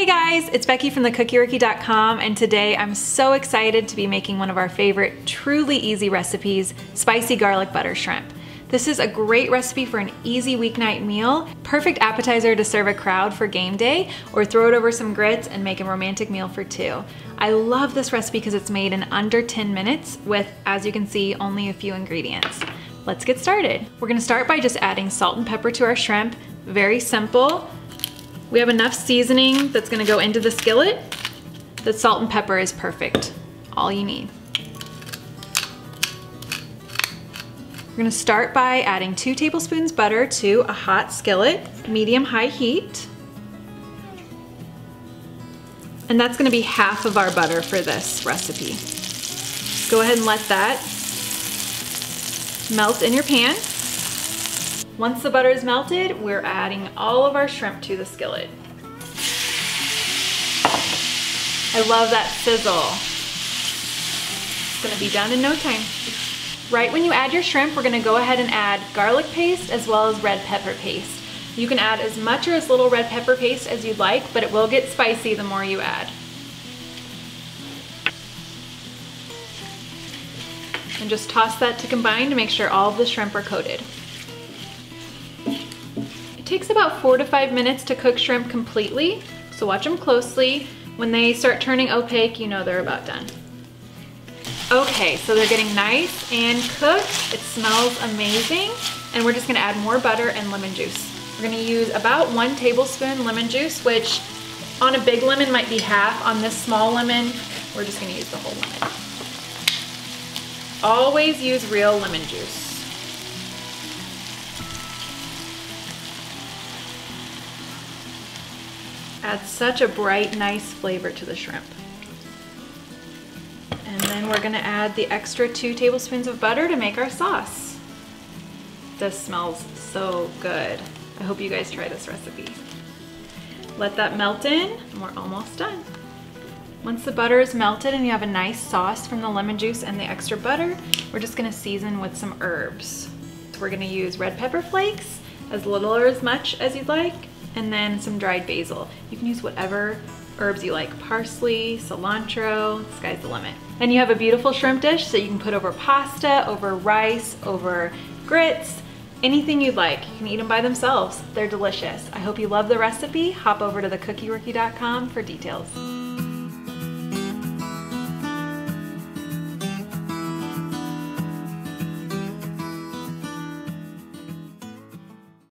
guys, it's Becky from thecookiewiki.com, and today I'm so excited to be making one of our favorite truly easy recipes, spicy garlic butter shrimp. This is a great recipe for an easy weeknight meal, perfect appetizer to serve a crowd for game day, or throw it over some grits and make a romantic meal for two. I love this recipe because it's made in under 10 minutes with, as you can see, only a few ingredients. Let's get started. We're gonna start by just adding salt and pepper to our shrimp. Very simple. We have enough seasoning that's gonna go into the skillet. The salt and pepper is perfect, all you need. We're gonna start by adding 2 tablespoons butter to a hot skillet, medium-high heat. And that's gonna be half of our butter for this recipe. Go ahead and let that melt in your pan. Once the butter is melted, we're adding all of our shrimp to the skillet. I love that sizzle. It's gonna be done in no time. Right when you add your shrimp, we're gonna go ahead and add garlic paste as well as red pepper paste. You can add as much or as little red pepper paste as you'd like, but it will get spicy the more you add. And just toss that to combine to make sure all of the shrimp are coated. It takes about 4 to 5 minutes to cook shrimp completely, so watch them closely. When they start turning opaque, you know they're about done. Okay, so they're getting nice and cooked. It smells amazing, and we're just gonna add more butter and lemon juice. We're gonna use about 1 tablespoon lemon juice, which on a big lemon might be half. On this small lemon, we're just gonna use the whole lemon. Always use real lemon juice. Adds such a bright, nice flavor to the shrimp. And then we're gonna add the extra 2 tablespoons of butter to make our sauce. This smells so good. I hope you guys try this recipe. Let that melt in, and we're almost done. Once the butter is melted and you have a nice sauce from the lemon juice and the extra butter, we're just gonna season with some herbs. So we're gonna use red pepper flakes, as little or as much as you'd like, and then some dried basil. You can use whatever herbs you like, parsley, cilantro, sky's the limit. And you have a beautiful shrimp dish that you can put over pasta, over rice, over grits, anything you'd like. You can eat them by themselves. They're delicious. I hope you love the recipe. Hop over to thecookiewiki.com for details.